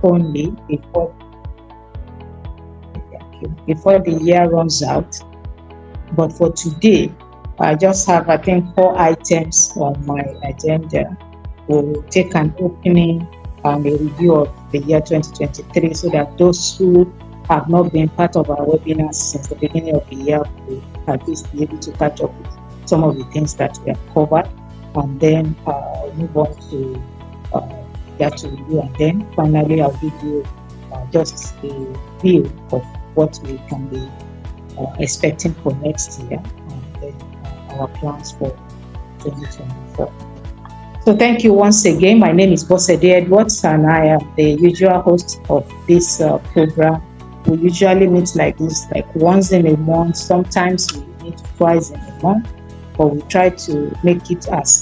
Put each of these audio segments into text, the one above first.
only before the year runs out. But for today, I just have, I think, 4 items on my agenda. We'll take an opening and a review of the year 2023 so that those who have not been part of our webinars since the beginning of the year will at least be able to catch up with some of the things that we have covered, and then move on to get to review. And then finally, I'll give you just a view of what we can be expecting for next year, and then our plans for 2024. So thank you once again. My name is Bosede Edwards, and I am the usual host of this program. We usually meet like this, like once in a month. Sometimes we meet twice in a month, but we try to make it as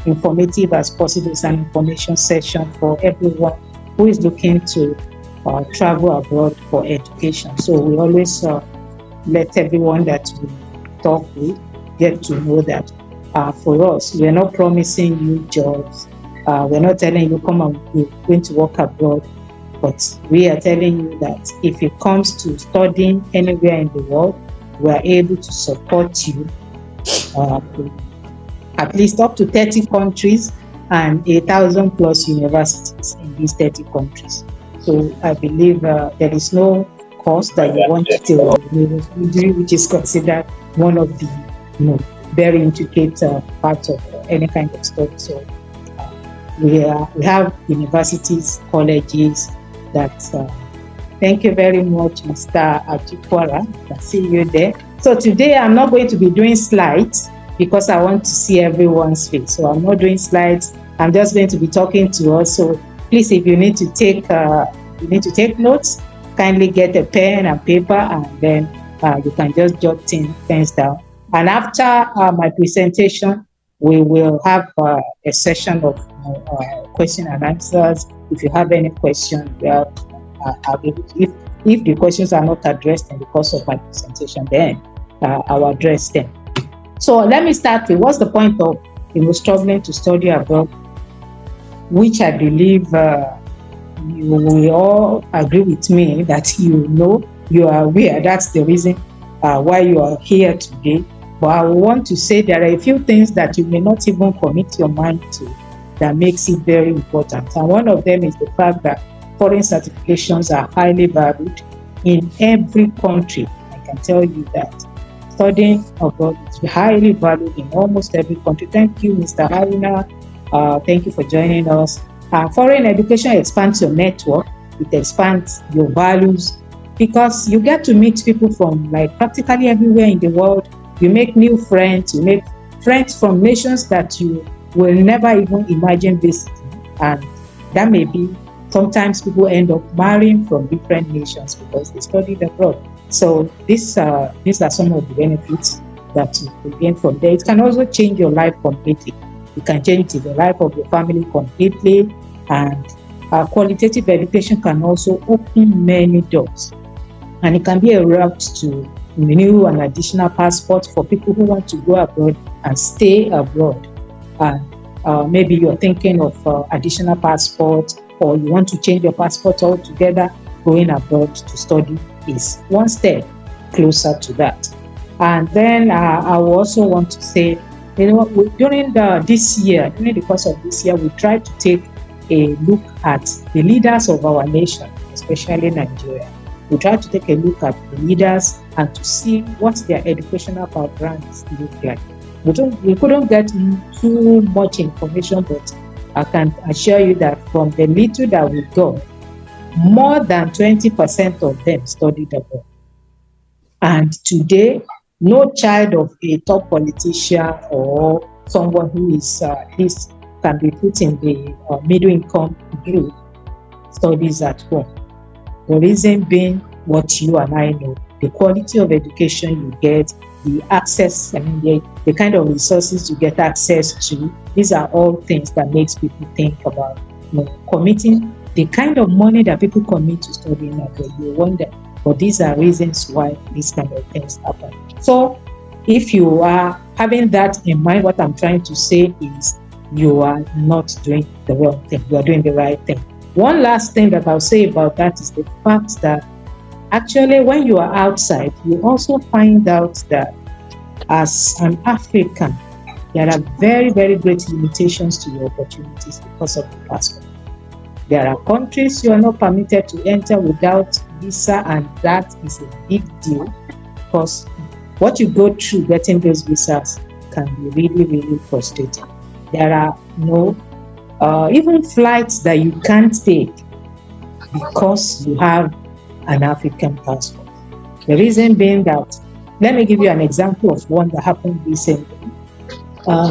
informative as possible. It's an information session for everyone who is looking to travel abroad for education. So we always let everyone that we talk with get to know that for us, we're not promising you jobs. We're not telling you, come and you're going to work abroad. But we are telling you that if it comes to studying anywhere in the world, we are able to support you at least up to 30 countries and 1,000 plus universities in these 30 countries. So I believe there is no course that you want to do, which is considered one of the very intricate parts of any kind of study. So we have universities, colleges that. Thank you very much, Mr. Ajikwara. I see you there. So today I'm not going to be doing slides because I want to see everyone's face. So I'm not doing slides. I'm just going to be talking to us. So please, if you need to take notes, kindly get a pen and paper, and then you can just jot things down. And after my presentation, we will have a session of question and answers. If you have any questions, I'll be able to, if the questions are not addressed in the course of my presentation, then I'll address them. So let me start with what's the point of struggling to study abroad, which I believe you will all agree with me that you are aware. That's the reason why you are here today. But I want to say there are a few things that you may not even commit your mind to that makes it very important. And one of them is the fact that foreign certifications are highly valued in every country. I can tell you that studying abroad is highly valued in almost every country. Thank you, Mr. Haruna. Thank you for joining us. Foreign education expands your network. It expands your values because you get to meet people from like practically everywhere in the world. You make new friends. You make friends from nations that you will never even imagine visiting, and that may be. Sometimes people end up marrying from different nations because they studied abroad. So these are some of the benefits that you will gain from there. It can also change your life completely. It can change the life of your family completely, and qualitative education can also open many doors. And it can be a route to renew an additional passport for people who want to go abroad and stay abroad. And maybe you're thinking of additional passport, or you want to change your passport altogether. Going abroad to study is one step closer to that. And then I will also want to say, during the course of this year, we tried to take a look at the leaders of our nation, especially Nigeria. We tried to take a look at the leaders and to see what their educational backgrounds look like. We couldn't get too much information, but I can assure you that from the little that we got, more than 20% of them studied abroad. And today, no child of a top politician or someone who is at least can be put in the middle income group studies at home. The reason being what you and I know, the quality of education you get, the access, the kind of resources you get access to. These are all things that makes people think about committing the kind of money that people commit to studying abroad. You wonder, but these are reasons why these kind of things happen. So if you are having that in mind, what I'm trying to say is you are not doing the wrong thing. You are doing the right thing. One last thing that I'll say about that is the fact that actually when you are outside, you also find out that as an African, there are very, very great limitations to your opportunities because of the passport. There are countries you are not permitted to enter without visa, and that is a big deal because what you go through getting those visas can be really, really frustrating. There are no even flights that you can't take because you have an African passport. The reason being that, let me give you an example of one that happened recently.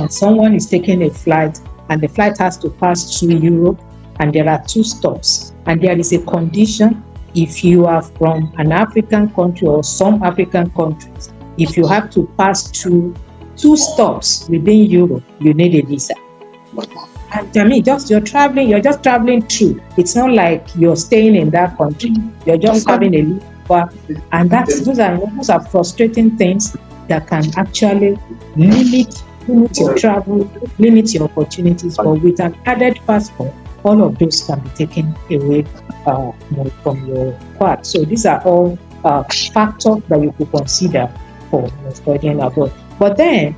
Someone is taking a flight and the flight has to pass through Europe, and there are 2 stops, and there is a condition: if you are from an African country or some African countries, if you have to pass through 2 stops within Europe, you need a visa. And I mean, you're just traveling through. It's not like you're staying in that country. You're just having a look, and those are frustrating things that can actually limit your travel, limit your opportunities. But with an added passport, all of those can be taken away from your part. So these are all factors that you could consider for studying abroad. But then,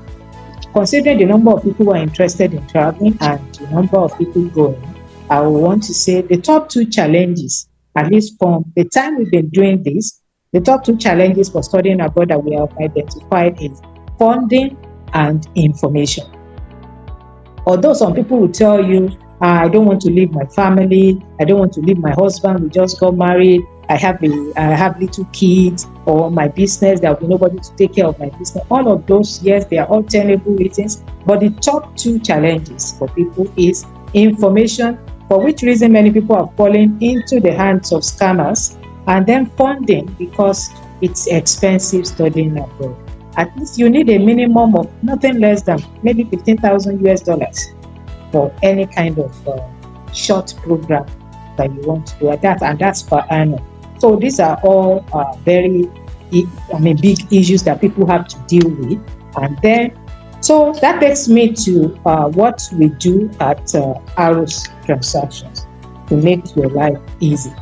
considering the number of people who are interested in traveling and the number of people going, I want to say the top 2 challenges, at least from the time we've been doing this, the top 2 challenges for studying abroad that we have identified is funding and information. Although some people will tell you, I don't want to leave my family, I don't want to leave my husband, we just got married, I have little kids, or my business, there will be nobody to take care of my business. All of those, yes, they are all tenable reasons, but the top 2 challenges for people is information, for which reason many people are falling into the hands of scammers, and then funding, because it's expensive studying abroad. At least you need a minimum of nothing less than maybe $15,000 for any kind of short program that you want to do at that, and that's per annum. So these are all very big issues that people have to deal with. And then, so that takes me to what we do at AROS Transactions to make your life easy.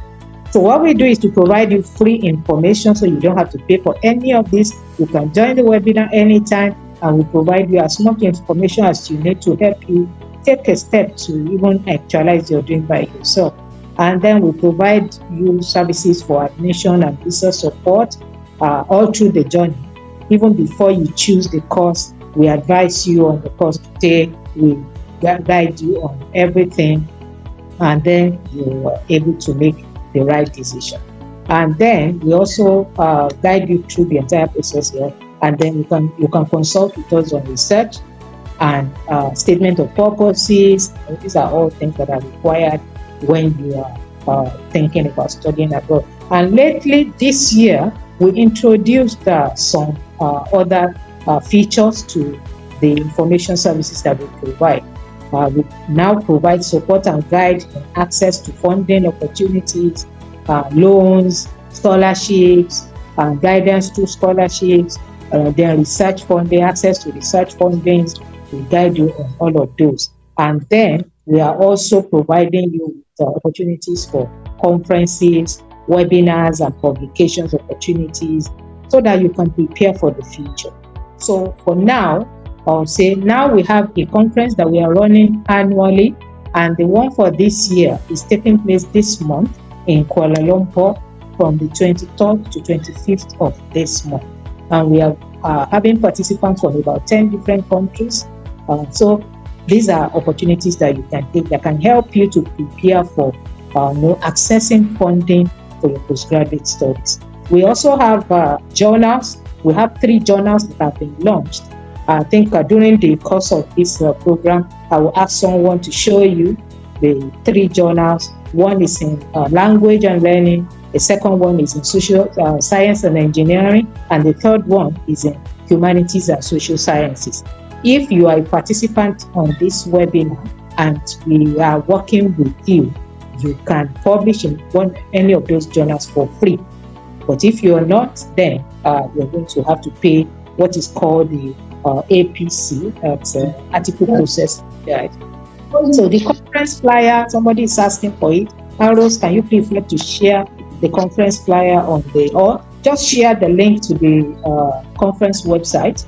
So what we do is to provide you free information, so you don't have to pay for any of this. You can join the webinar anytime, and we provide you as much information as you need to help you take a step to even actualize your dream by yourself. And then we provide you services for admission and visa support all through the journey. Even before you choose the course, we advise you on the course to take. We guide you on everything, and then you are able to make the right decision. And then we also guide you through the entire process here. And then you can consult with us on research and statement of purposes. These are all things that are required when you are thinking about studying abroad. And lately this year, we introduced some other features to the information services that we provide. We now provide support and guide and access to funding opportunities, loans, scholarships, guidance to scholarships, then research funding, access to research fundings. We guide you on all of those. And then we are also providing you with opportunities for conferences, webinars, and publications opportunities so that you can prepare for the future. So for now, I'll say now we have a conference that we are running annually, and the one for this year is taking place this month in Kuala Lumpur from the 23rd to 25th of this month. And we are having participants from about 10 different countries. So these are opportunities that you can take that can help you to prepare for accessing funding for your postgraduate studies. We also have journals. We have 3 journals that have been launched. I think during the course of this program, I will ask someone to show you the 3 journals. One is in language and learning, the second one is in social science and engineering, and the third one is in humanities and social sciences. If you are a participant on this webinar and we are working with you, you can publish in any of those journals for free. But if you are not, then you're going to have to pay what is called the APC, that's Article Process Guide. So the conference flyer, somebody is asking for it. Arrows, can you prefer to share the conference flyer or just share the link to the conference website?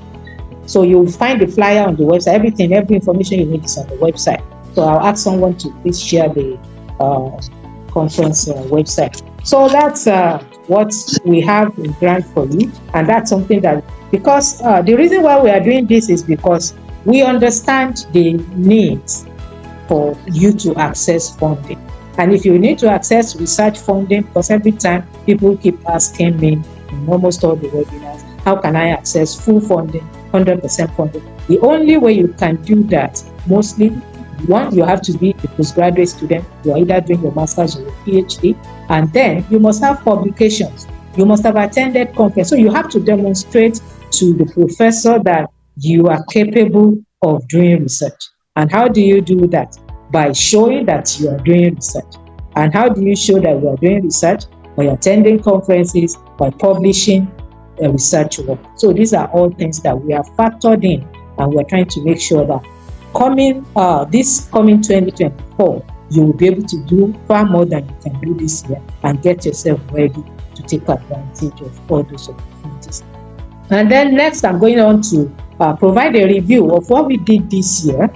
So you'll find the flyer on the website. Every information you need is on the website. So I'll ask someone to please share the conference website. So that's what we have in grant for you, and that's something that, because the reason why we are doing this is because we understand the needs for you to access funding. And if you need to access research funding, because every time people keep asking me in almost all the webinars, how can I access full funding, 100% funding? The only way you can do that, mostly, one, you have to be a postgraduate student. You are either doing your master's or your PhD, and then you must have publications. You must have attended conference. So you have to demonstrate to the professor that you are capable of doing research. And how do you do that? By showing that you are doing research. And how do you show that you are doing research? By attending conferences, by publishing a research work. So these are all things that we have factored in, and we're trying to make sure that this coming 2024, you will be able to do far more than you can do this year and get yourself ready to take advantage of all those opportunities. And then next, I'm going on to provide a review of what we did this year.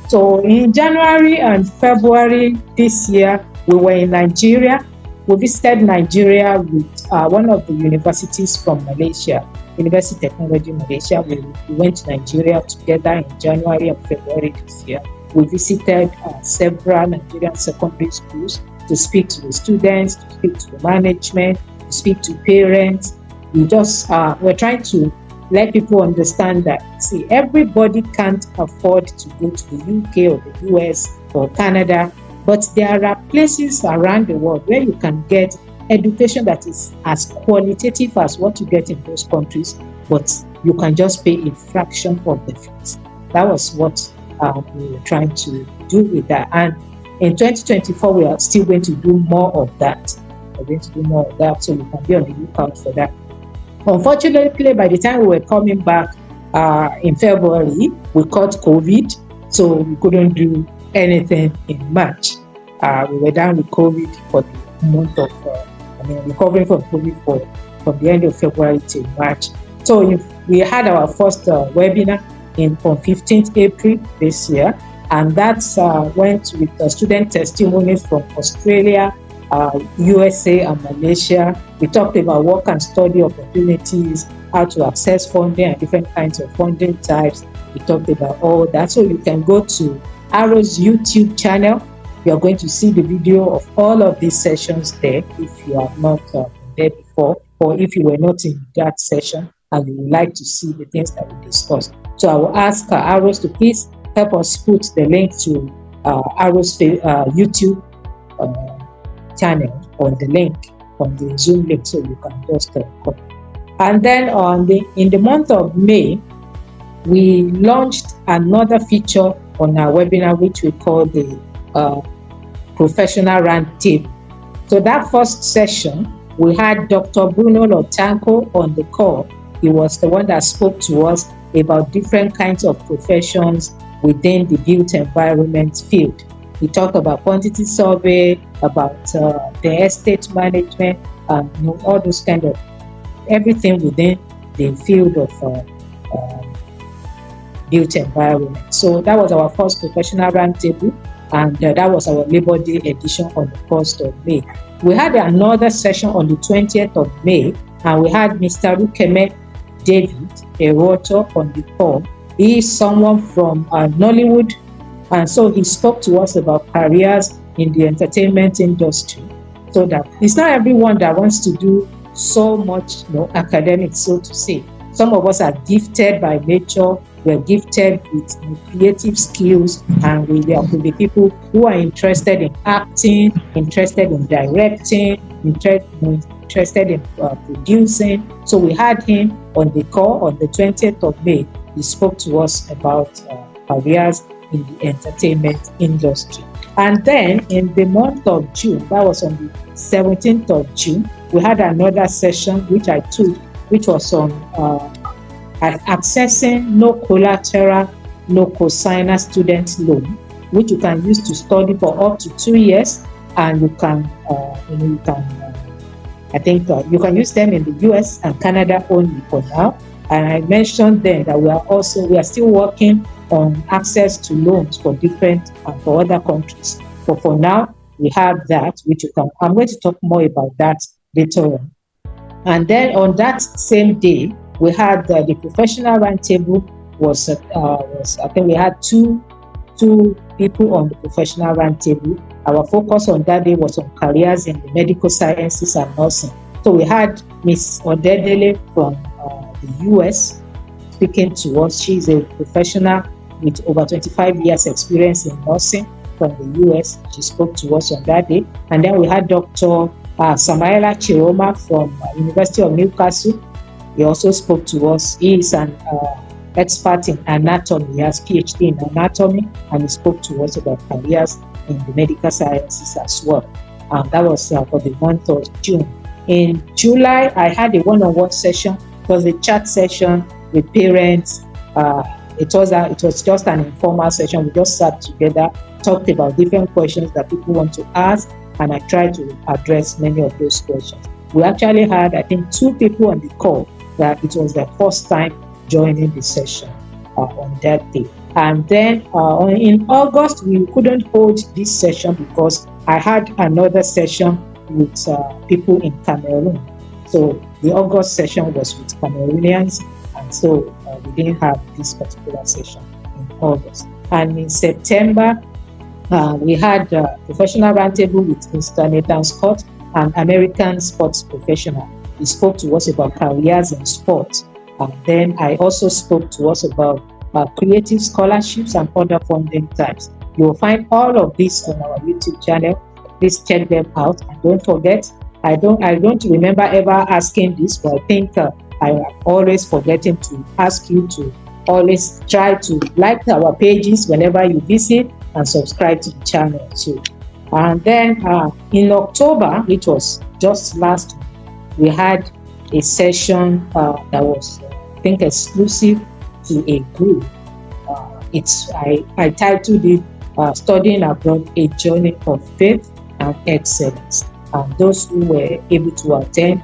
So in January and February this year, we were in Nigeria. We visited Nigeria with one of the universities from Malaysia, University Technology Malaysia. We went to Nigeria together in January and February this year. We visited several Nigerian secondary schools to speak to the students, to speak to the management, to speak to parents. We're trying to let people understand that, see, everybody can't afford to go to the UK or the US or Canada, but there are places around the world where you can get education that is as qualitative as what you get in those countries, but you can just pay a fraction of the fees. That was what we were trying to do with that. And in 2024, we are still going to do more of that. We're going to do more of that, so you can be on the lookout for that. Unfortunately, by the time we were coming back in February, we caught COVID, so we couldn't do anything in March. We were down with COVID for the month of, recovering from COVID from the end of February to March. So we had our first webinar on 15th April this year, and that's went with student testimonies from Australia, USA and Malaysia. We talked about work and study opportunities, how to access funding and different kinds of funding types. We talked about all that. So you can go to Arrow's YouTube channel. You are going to see the video of all of these sessions there if you have not been there before, or if you were not in that session and you would like to see the things that we discussed. So I will ask Arrows to please help us put the link to Arrow's YouTube channel on the link, on the Zoom link, so you can just copy. And then in the month of May, we launched another feature on our webinar, which we call the Professional Roundtable. So that first session, we had Dr. Bruno Lotanko on the call. He was the one that spoke to us about different kinds of professions within the built environment field. He talked about quantity survey, about the estate management, all those kind of everything within the field of built environment. So that was our first professional roundtable, and that was our Labor Day edition on the 1st of May. We had another session on the 20th of May, and we had Mr. Rukeme David, a writer, on the call. He is someone from Nollywood, and so he spoke to us about careers in the entertainment industry. So that it's not everyone that wants to do so much, academics, so to say. Some of us are gifted by nature. We're gifted with creative skills, and we are the people who are interested in acting, interested in directing, interested in producing. So we had him on the call on the 20th of May. He spoke to us about careers in the entertainment industry. And then in the month of June, that was on the 17th of June, we had another session which I took, which was on accessing no collateral, no cosigner student loan, which you can use to study for up to 2 years and you can, I think you can use them in the US and Canada only for now. And I mentioned then that we are still working on access to loans for different and for other countries. But for now, we have that, which I'm going to talk more about that later on. And then on that same day, we had the professional roundtable. I think we had two people on the professional roundtable. Our focus on that day was on careers in the medical sciences and nursing. So we had Ms. Odedele from the US speaking to us. She's a professional with over 25 years experience in nursing from the US. She spoke to us on that day. And then we had Dr. Samaela Chiroma from University of Newcastle. He also spoke to us. He is an expert in anatomy. He has PhD in anatomy, and he spoke to us about careers in the medical sciences as well. That was for the month of June. In July, I had a one-on-one session. It was a chat session with parents. It was just an informal session. We just sat together, talked about different questions that people want to ask, and I tried to address many of those questions. We actually had, I think, 2 people on the call that it was their first time joining the session on that day. And then in August, we couldn't hold this session because I had another session with people in Cameroon. So the August session was with Cameroonians, and so we didn't have this particular session in August. And in September, we had a professional roundtable with Mr. Nathan Scott, an American sports professional. He spoke to us about careers in sports. And then I also spoke to us about creative scholarships and other funding types. You will find all of this on our YouTube channel. Please check them out. And don't forget, I don't remember ever asking this, but I think I am always forgetting to ask you to always try to like our pages whenever you visit and subscribe to the channel too. And then in October, which was just last week, we had a session that was, I think, exclusive to a group. I titled it Studying Abroad, A Journey of Faith and Excellence. And those who were able to attend,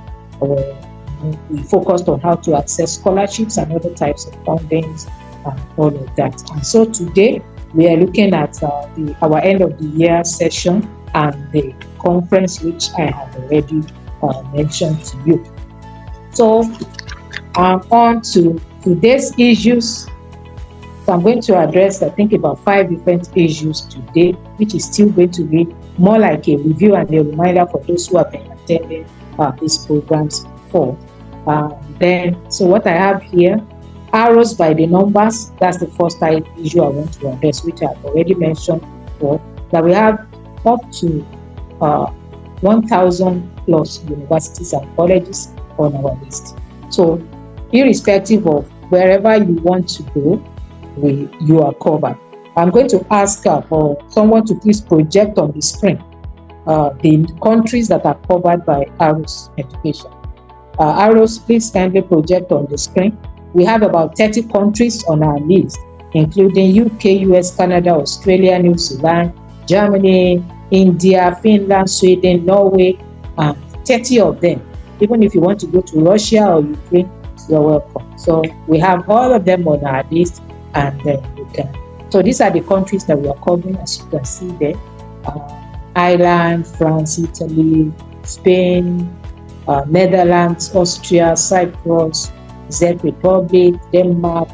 we focused on how to access scholarships and other types of fundings and all of that. And so today, we are looking at our end of the year session and the conference, which I have already mentioned to you. So on to today's issues. So I'm going to address, I think, about 5 different issues today, which is still going to be more like a review and a reminder for those who have been attending these programs before. So what I have here, arrows by the numbers, that's the first issue I want to address, which I've already mentioned before, that we have up to 1,000 plus universities and colleges on our list. So irrespective of wherever you want to go, you are covered. I'm going to ask for someone to please project on the screen the countries that are covered by Arrows Education. Arrows, please kindly project on the screen. We have about 30 countries on our list, including UK, US, Canada, Australia, New Zealand, Germany, India, Finland, Sweden, Norway, and 30 of them. Even if you want to go to Russia or Ukraine, you're welcome. So we have all of them on our list, and then you can. So these are the countries that we are covering, as you can see there. Ireland, France, Italy, Spain, Netherlands, Austria, Cyprus, Czech Republic, Denmark.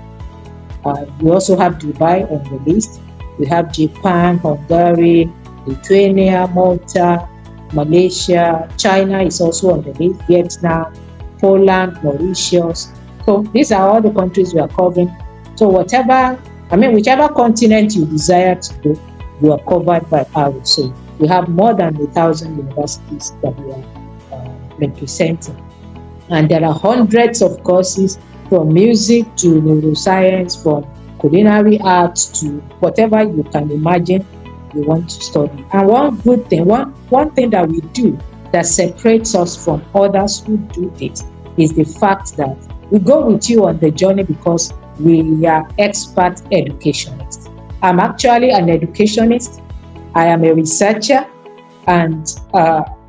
We also have Dubai on the list. We have Japan, Hungary, Lithuania, Malta, Malaysia. China is also on the list. Vietnam, Poland, Mauritius. So these are all the countries we are covering. So whichever continent you desire to go, you are covered by Arrows. So we have more than 1,000 universities that we are representing. And there are hundreds of courses, from music to neuroscience, from culinary arts to whatever you can imagine you want to study. And one good thing, one thing that we do that separates us from others who do it is the fact that we go with you on the journey because we are expert educationists. I'm actually an educationist. I am a researcher. and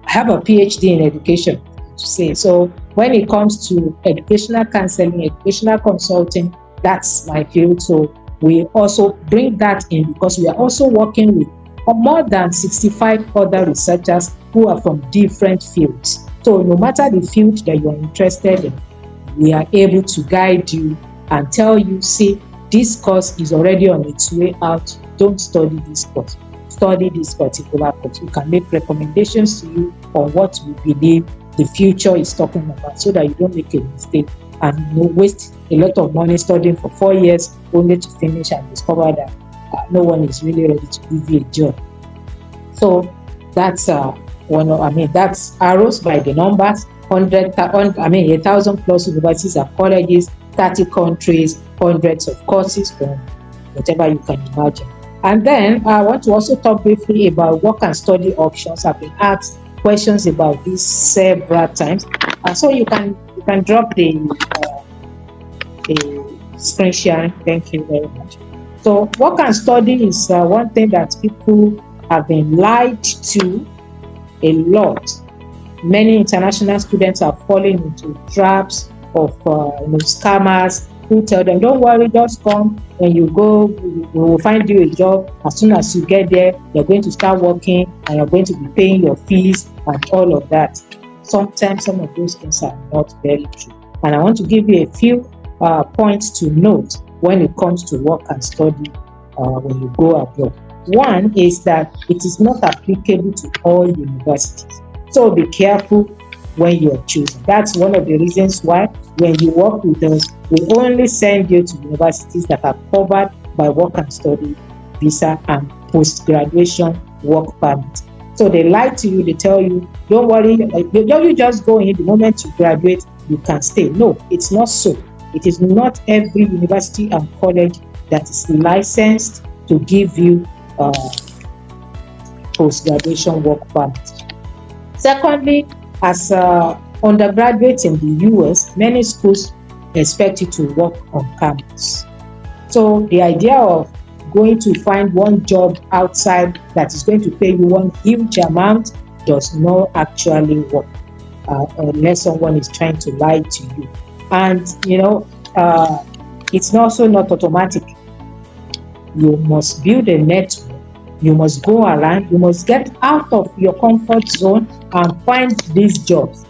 have a PhD in education, to say. So when it comes to educational counseling, educational consulting, that's my field. So we also bring that in because we are also working with more than 65 other researchers who are from different fields. So no matter the field that you're interested in, we are able to guide you and tell you, see, this course is already on its way out. Don't study this course. Study this particular course. We can make recommendations to you on what we believe the future is talking about, so that you don't make a mistake and waste a lot of money studying for 4 years only to finish and discover that no one is really ready to give you a job. So that's that's arrows by the numbers. 1,000 plus universities and colleges, 30 countries, hundreds of courses from whatever you can imagine. And then I want to also talk briefly about work and study options. I've been asked questions about this several times, so you can drop the screen sharing. Thank you very much. So work and study is one thing that people have been lied to a lot. Many international students are falling into traps of scammers who tell them, don't worry, just come. When you go, we will find you a job. As soon as you get there, you're going to start working and you're going to be paying your fees and all of that. Sometimes some of those things are not very true. And I want to give you a few points to note when it comes to work and study when you go abroad. One is that it is not applicable to all universities. So be careful when you're choosing. That's one of the reasons why when you work with us, we only send you to universities that are covered by work and study visa and post-graduation work permit. So they lie to you, they tell you, don't worry, you just go in, the moment you graduate, you can stay. No, it's not so. It is not every university and college that is licensed to give you post-graduation work permit. Secondly, as undergraduates in the US, many schools expect you to work on campus. So the idea of going to find one job outside that is going to pay you one huge amount does not actually work unless someone is trying to lie to you. And it's also not automatic. You must build a network. You must go around. You must get out of your comfort zone and find these jobs.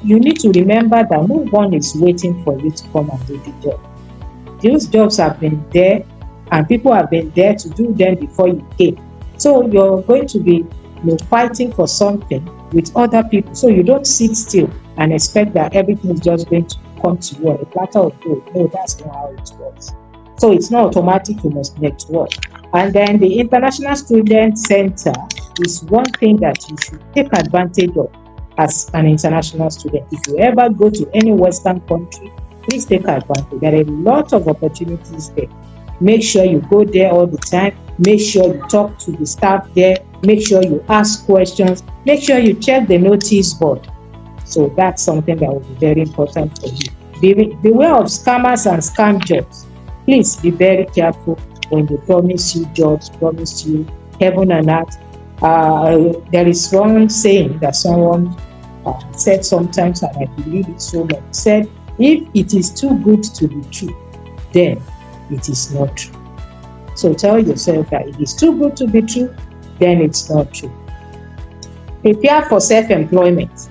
You need to remember that no one is waiting for you to come and do the job. Those jobs have been there and people have been there to do them before you came. So you're going to be fighting for something with other people. So you don't sit still and expect that everything is just going to come to you on a platter of gold. No, that's not how it works. So it's not automatic, you must network. And then the International Student Center is one thing that you should take advantage of as an international student. If you ever go to any Western country, please take advantage. There are a lot of opportunities there. Make sure you go there all the time. Make sure you talk to the staff there. Make sure you ask questions. Make sure you check the notice board. So that's something that will be very important for you. Beware of scammers and scam jobs. Please be very careful when they promise you jobs, promise you heaven and earth. There is one saying that someone said sometimes, and I believe it so much, said, if it is too good to be true, then it is not true. So tell yourself that it is too good to be true, then it's not true. Prepare for self-employment.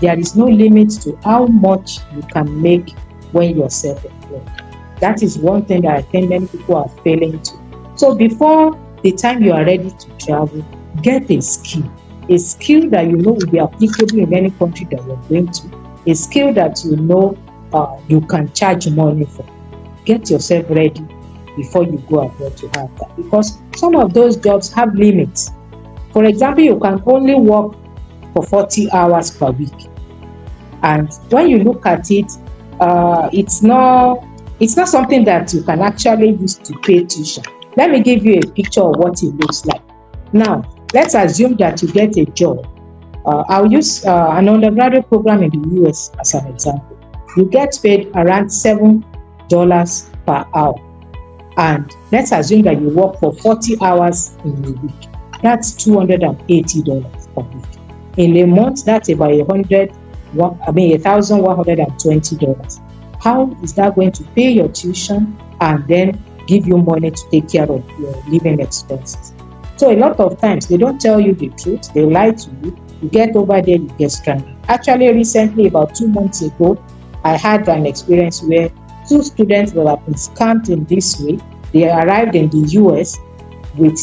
There is no limit to how much you can make when you're self-employed. That is one thing that I think many people are failing to. So before the time you are ready to travel, get a skill that you know will be applicable in any country that you're going to, a skill that you know you can charge money for. Get yourself ready before you go abroad to have that, because some of those jobs have limits. For example, you can only work for 40 hours per week, and when you look at it, it's not something that you can actually use to pay tuition. Let me give you a picture of what it looks like. Now, let's assume that you get a job. I'll use an undergraduate program in the US as an example. You get paid around $7 per hour. And let's assume that you work for 40 hours in a week. that's $280 per week. In a month, that's about $1,120. How is that going to pay your tuition and then give you money to take care of your living expenses? So a lot of times they don't tell you the truth, they lie to you. You get over there, you get stranded. Actually, recently, about 2 months ago, I had an experience where 2 students that have been scammed in this way. They arrived in the US with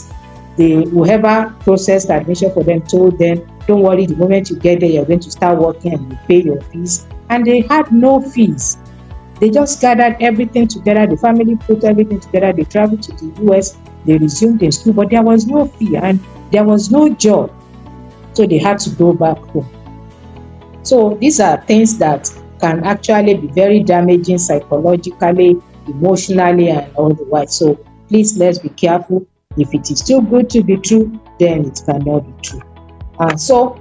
whoever processed admission for them told them, don't worry, the moment you get there, you're going to start working and you pay your fees. And they had no fees. They just gathered everything together. The family put everything together. They traveled to the US. They resumed in school, but there was no fee and there was no job. So they had to go back home. So these are things that can actually be very damaging psychologically, emotionally, and otherwise. So please, let's be careful. If it is too good to be true, then it cannot be true. So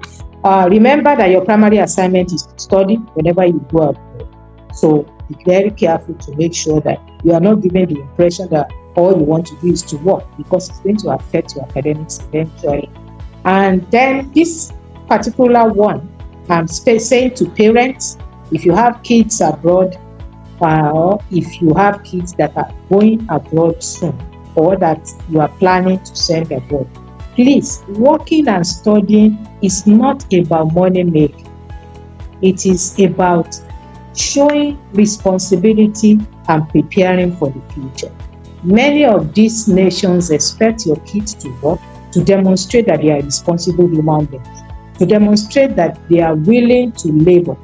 remember that your primary assignment is to study whenever you go abroad. So be very careful to make sure that you are not given the impression that all you want to do is to work, because it's going to affect your academics eventually. And then this particular one, I'm saying to parents, if you have kids abroad, or if you have kids that are going abroad soon, or that you are planning to send abroad, please, working and studying is not about money making. It is about showing responsibility and preparing for the future. Many of these nations expect your kids to work to demonstrate that they are responsible human beings, to demonstrate that they are willing to labor.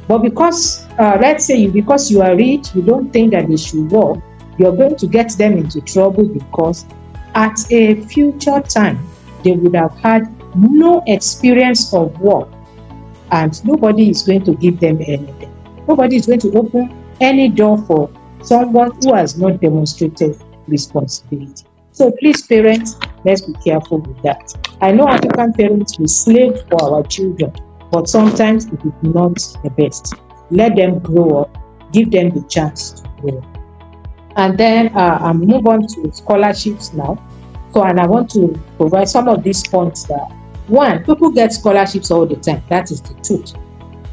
But because, let's say, because you are rich, you don't think that they should work, you're going to get them into trouble, because at a future time, they would have had no experience of work, and nobody is going to give them anything. Nobody is going to open any door for someone who has not demonstrated responsibility. So please, parents, let's be careful with that. I know African parents will slave for our children, but sometimes it is not the best. Let them grow up, give them the chance to grow up. And then I'll move on to scholarships now. So, and I want to provide some of these points that, one, people get scholarships all the time. That is the truth.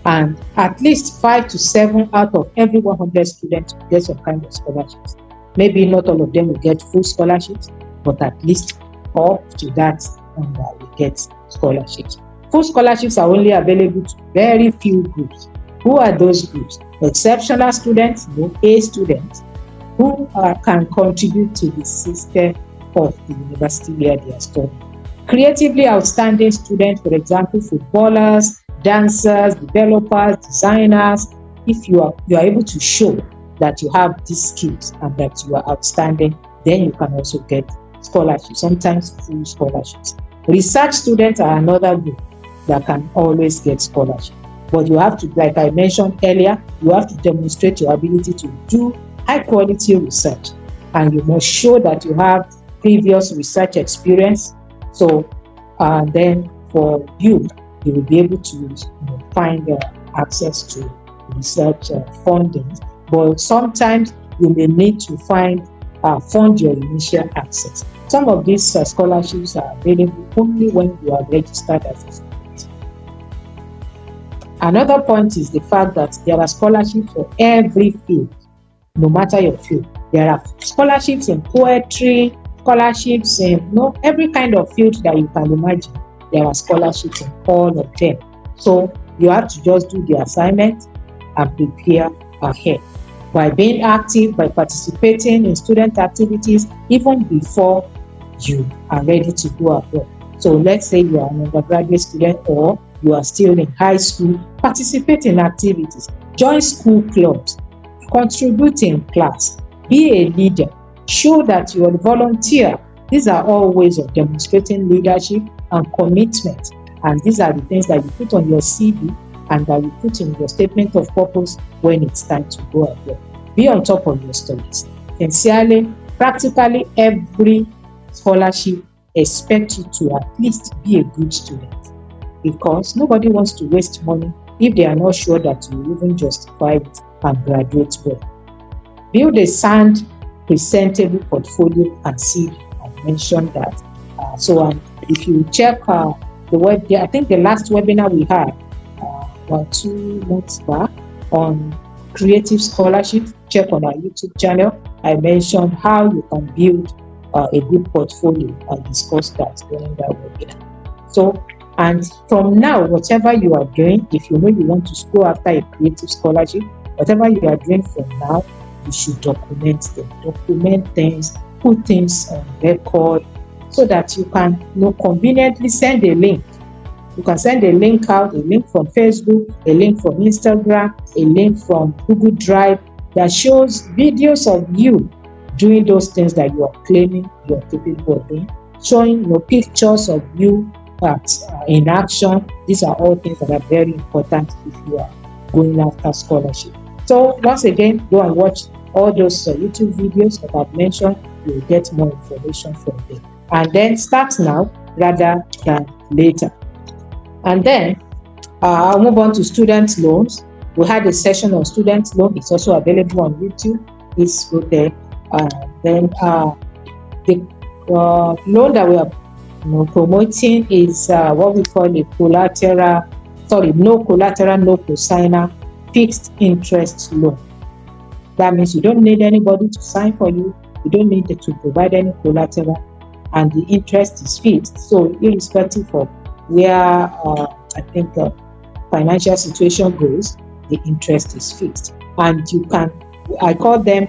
And at least 5 to 7 out of every 100 students will get some kind of scholarships. Maybe not all of them will get full scholarships, but at least up to that number will get scholarships. Full scholarships are only available to very few groups. Who are those groups? Exceptional students, A students, who can contribute to the system of the university where they are studying. Creatively outstanding students, for example, footballers, dancers, developers, designers. If you are able to show that you have these skills and that you are outstanding, then you can also get scholarships, sometimes full scholarships. Research students are another group that can always get scholarships. But you have to, like I mentioned earlier, you have to demonstrate your ability to do high quality research, and you must show that you have previous research experience. So then for you will be able to find access to research funding. But sometimes you may need to fund your initial access. Some of these scholarships are available only when you are registered as a student. Another point is the fact that there are scholarships for every field, no matter your field. There are scholarships in poetry, scholarships in every kind of field that you can imagine. There are scholarships in all of them. So you have to just do the assignment and prepare ahead by being active, by participating in student activities even before you are ready to go abroad. So let's say you are an undergraduate student or you are still in high school, participate in activities, join school clubs, contribute in class, be a leader, show that you are a volunteer. These are all ways of demonstrating leadership and commitment. And these are the things that you put on your CV and that you put in your statement of purpose when it's time to go abroad. Be on top of your studies. Sincerely, practically every scholarship expects you to at least be a good student, because nobody wants to waste money if they are not sure that you will even justify it and graduate well. Build a sound, presentable portfolio and CV. I mentioned that If you check the web, I think the last webinar we had about 2 months back on creative scholarship, check on our YouTube channel. I mentioned how you can build a good portfolio. I discussed that during that webinar. So, and from now, whatever you are doing, if you know you want to go after a creative scholarship, whatever you are doing from now, you should document them. Document things, put things on record, so that you can conveniently send a link. You can send a link out, a link from Facebook, a link from Instagram, a link from Google Drive that shows videos of you doing those things that you are claiming you are capable of doing, showing pictures of you in action. These are all things that are very important if you are going after scholarship. So once again, go and watch all those YouTube videos that I've mentioned. You'll get more information from them. And then start now rather than later. And then I'll move on to student loans. We had a session on student loan. It's also available on YouTube. It's good there. Then the loan that we are promoting is what we call a no collateral, no cosigner, fixed interest loan. That means you don't need anybody to sign for you. You don't need to provide any collateral, and the interest is fixed. So irrespective of where I think the financial situation goes, the interest is fixed. And I call them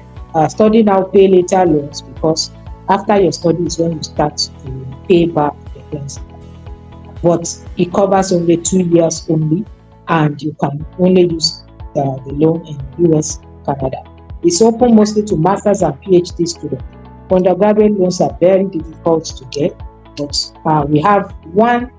study now, pay later loans, because after your study is when you start to pay back the principal. But it covers only 2 years only, and you can only use the loan in US, Canada. It's open mostly to masters and PhD students. Undergraduate loans are very difficult to get, but we have one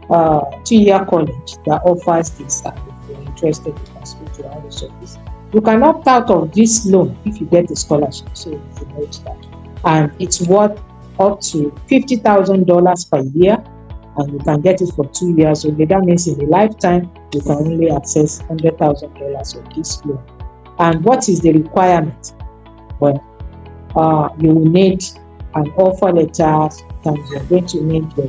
2-year college that offers this. If you're interested, you can speak to our office. You can opt out of this loan if you get the scholarship, so you should note that. And it's worth up to $50,000 per year, and you can get it for 2 years only. That means in a lifetime, you can only access $100,000 of this loan. And what is the requirement? Well, you will need an offer letter, and you're going to need your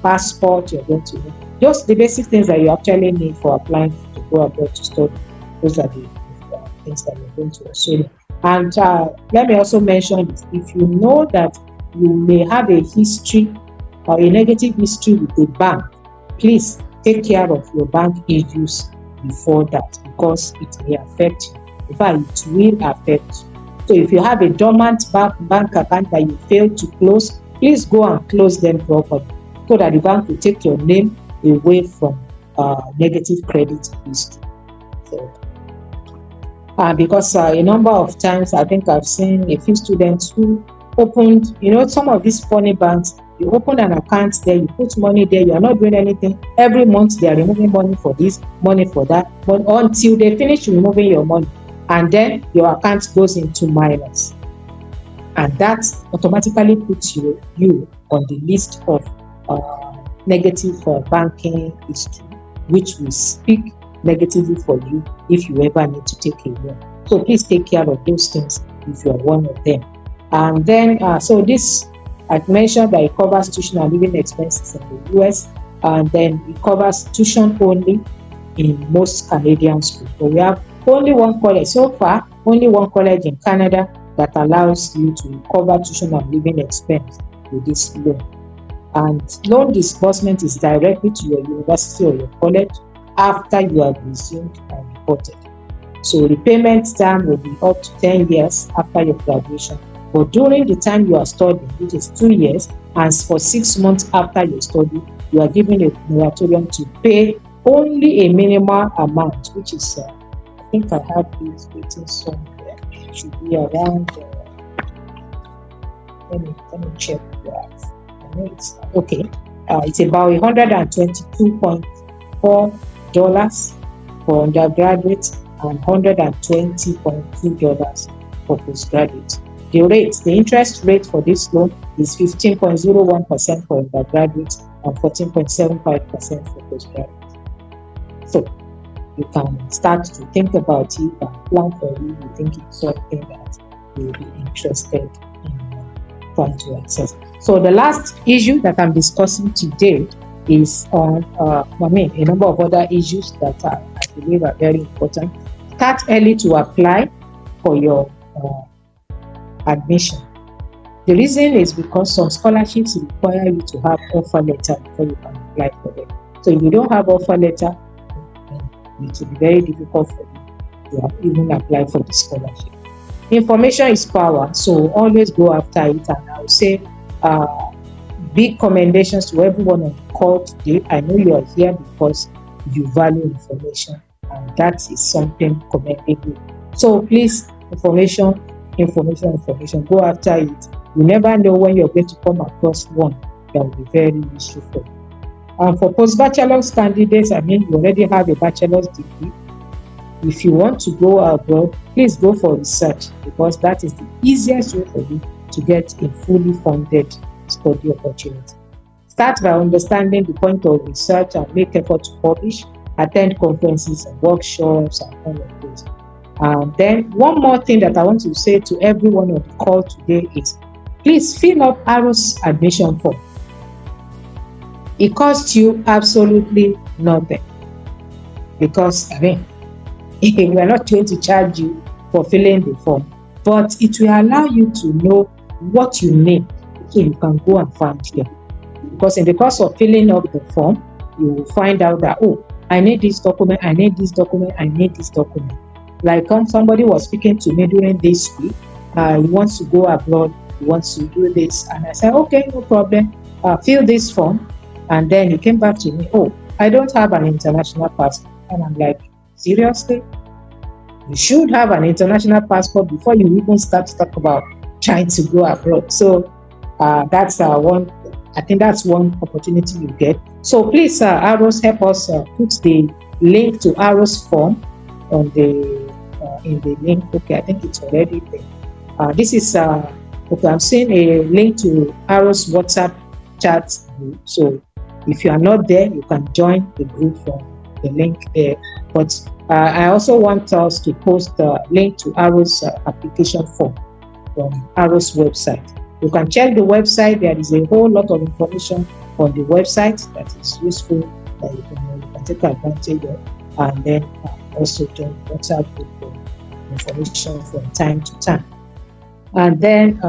passport. You're going to need just the basic things that you actually need for applying to go abroad to study. Those are the things that you're going to assume. And let me also mention, if you know that you may have a history or a negative history with the bank, please take care of your bank issues before that, because it may affect you. In fact, it will affect you. So if you have a dormant bank account that you failed to close, please go and close them properly, so that the bank will take your name away from negative credit history. So, because a number of times, I think I've seen a few students who opened, some of these funny banks, you open an account there, you put money there, you are not doing anything. Every month they are removing money for this, money for that, but until they finish removing your money, and then your account goes into minus. And that automatically puts you on the list of negative banking history, which will speak negatively for you if you ever need to take a loan. So please take care of those things if you are one of them. And then, so this, I've mentioned that it covers tuition and living expenses in the US, and then it covers tuition only in most Canadian schools. So we have only one college so far, only one college in Canada that allows you to cover tuition and living expense with this loan. And loan disbursement is directly to your university or your college after you have resumed and reported. So repayment term will be up to 10 years after your graduation. But during the time you are studying, which is 2 years, and for 6 months after your study, you are given a moratorium to pay only a minimal amount, which is, I think I have this written somewhere. It should be around, let me check that. I know it's, okay. It's about $122.4 for undergraduates and $120.2 for postgraduates. The interest rate for this loan is 15.01% for undergraduates and 14.75% for postgraduates. So you can start to think about it and plan for it. You think it's something that you'll be interested in try to access. So the last issue that I'm discussing today is on, a number of other issues that I believe are very important. Start early to apply for your admission. The reason is because some scholarships require you to have offer letter before you can apply for them. So if you don't have offer letter, it will be very difficult for you to even apply for the scholarship. Information is power, so always go after it. And I would say big commendations to everyone on the call today. I know you are here because you value information, and that is something commendable. So please, information, go after it. You never know when you're going to come across one that will be very useful for you. And for post-bachelor's candidates, you already have a bachelor's degree. If you want to go abroad, please go for research, because that is the easiest way for you to get a fully funded study opportunity. Start by understanding the point of research and make effort to publish, attend conferences and workshops and all of those. Then one more thing that I want to say to everyone on the call today is, please fill up ARRO's admission form. It costs you absolutely nothing, because we're not going to charge you for filling the form, but it will allow you to know what you need so you can go and find them. Because in the course of filling up the form, you will find out that, oh, I need this document, I need this document, I need this document. Like somebody was speaking to me during this week, he wants to go abroad, he wants to do this, and I said, okay, no problem, fill this form. And then he came back to me, oh, I don't have an international passport. And I'm like, seriously? You should have an international passport before you even start to talk about trying to go abroad. So that's one. I think that's one opportunity you get. So please, ARRO's, help us put the link to ARRO's form on the in the link. Okay, I think it's already there. This is okay. I'm seeing a link to ARRO's WhatsApp chat group. So if you are not there, you can join the group from the link there. But I also want us to post the link to ARRO's application form from ARRO's website. You can check the website. There is a whole lot of information on the website that is useful that you can take advantage of, and then also join the WhatsApp group for information from time to time. And then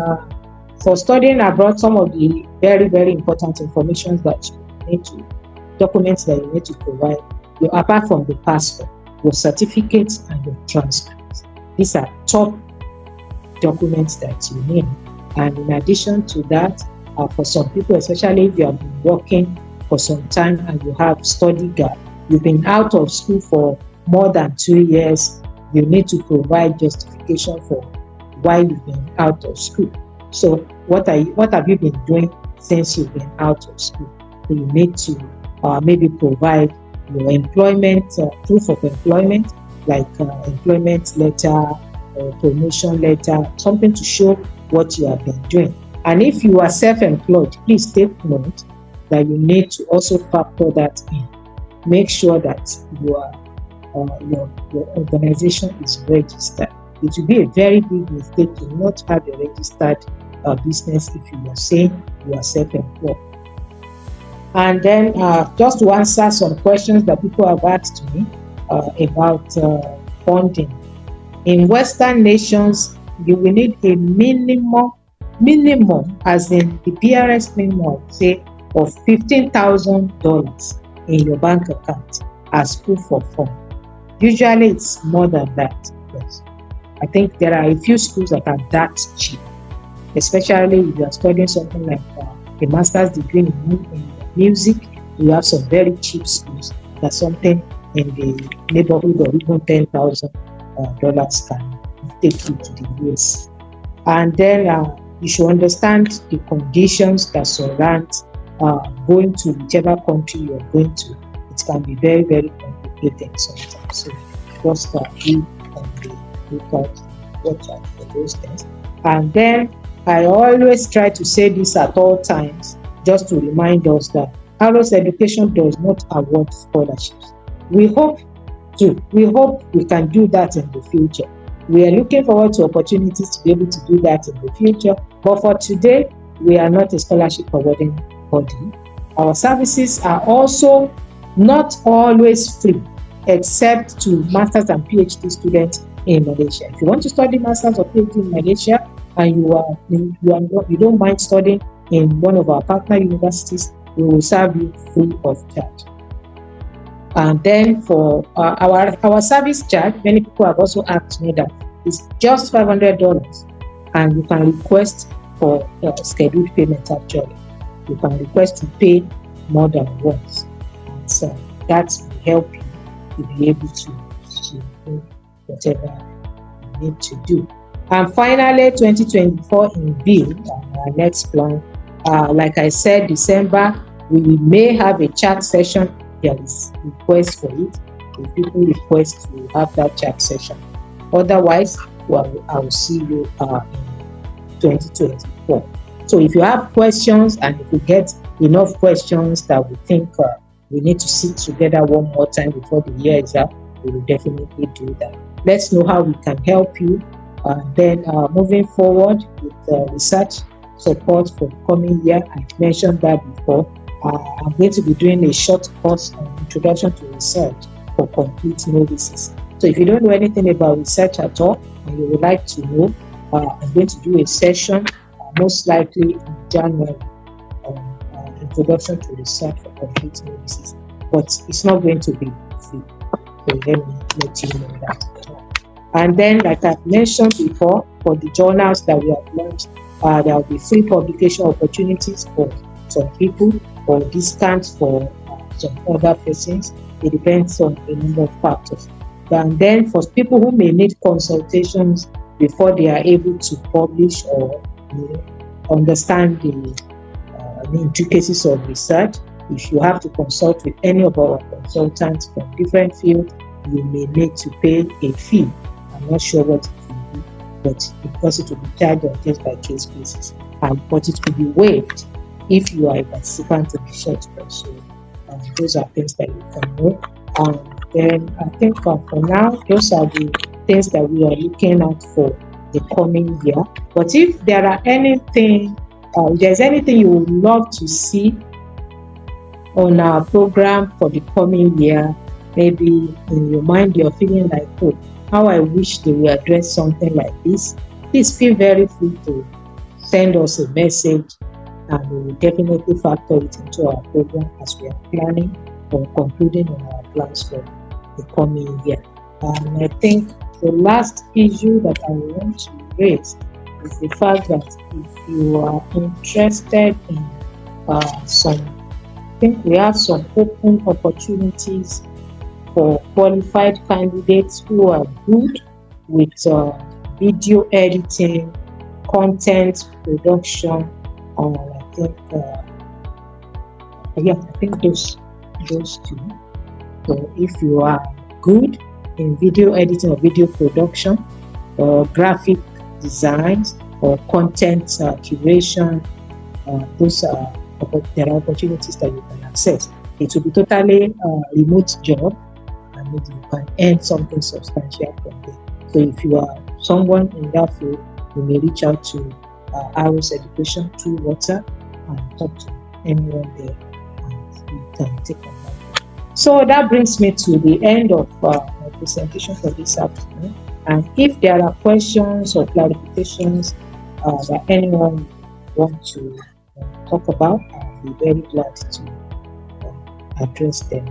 for studying abroad, some of the very, very important information that you need to, documents that you need to provide, apart from the passport, your certificates and your transcripts. These are top documents that you need. And in addition to that, for some people, especially if you have been working for some time and you have study gap, you've been out of school for more than 2 years, you need to provide justification for why you've been out of school. So what have you been doing since you've been out of school? So you need to maybe provide your employment, proof of employment, like employment letter, promotion letter, something to show what you have been doing. And if you are self-employed, please take note that you need to also factor that in. Make sure that your organization is registered. It will be a very big mistake to not have a registered business if you are saying you are self-employed. And then just to answer some questions that people have asked me about funding. In Western nations, you will need a minimum, as in the PRS minimum, say, of $15,000 in your bank account as proof of fund. Usually it's more than that. Yes. I think there are a few schools that are that cheap, especially if you are studying something like a master's degree in music. You have some very cheap schools that something in the neighborhood of even $10,000 can take you to the US. And then you should understand the conditions that surround going to whichever country you're going to. It can be very, very complicated sometimes. So just read and look out, watch out for those things. And then I always try to say this at all times, just to remind us that ARRO's education does not award scholarships. We hope we can do that in the future. We are looking forward to opportunities to be able to do that in the future. But for today, we are not a scholarship awarding body. Our services are also not always free, except to masters and PhD students in Malaysia. If you want to study masters or PhD in Malaysia and you don't mind studying in one of our partner universities, we will serve you free of charge. And then for our service charge, many people have also asked me that it's just $500, and you can request for scheduled payment. Actually, you can request to pay more than once, and so that will help you to be able to do whatever you need to do. And finally, 2024 in view, our next plan, like I said, December, we may have a chat session. There is request for it. If people request to have that chat session. Otherwise, well, I will see you in 2024. So if you have questions, and if we get enough questions that we think we need to sit together one more time before the year is up, we will definitely do that. Let's know how we can help you. Then moving forward with research support for the coming year, I mentioned that before. I'm going to be doing a short course on Introduction to Research for complete novices. So if you don't know anything about research at all and you would like to know, I'm going to do a session most likely in January on Introduction to Research for complete novices. But it's not going to be free. So let me let you know that. And then, like I mentioned before, for the journals that we have launched, there will be free publication opportunities for some people, or discounts for some other persons. It depends on a number of factors. And then for people who may need consultations before they are able to publish or understand the intricacies of research, if you have to consult with any of our consultants from different fields, you may need to pay a fee. I'm not sure what it will be, but because it will be charged on case-by-case basis, but it will be waived if you are a participant in the short course. So those are things that you can know. Then I think for now, those are the things that we are looking at for the coming year. But if there are anything, if there's anything you would love to see on our program for the coming year, maybe in your mind you're feeling like, oh, how I wish they would address something like this, please feel very free to send us a message, and we will definitely factor it into our program as we are planning or concluding on our plans for the coming year. And I think the last issue that I want to raise is the fact that if you are interested in I think we have some open opportunities for qualified candidates who are good with video editing, content production, I think those two. So if you are good in video editing or video production, or graphic designs, or content curation, there are opportunities that you can access. It will be totally remote job, and you can earn something substantial from there. So if you are someone in that field, you may reach out to Arrows Education through WhatsApp and talk to anyone there, and you can take on that. So that brings me to the end of my presentation for this afternoon. And if there are questions or clarifications that anyone wants to talk about, I'll be very glad to address them.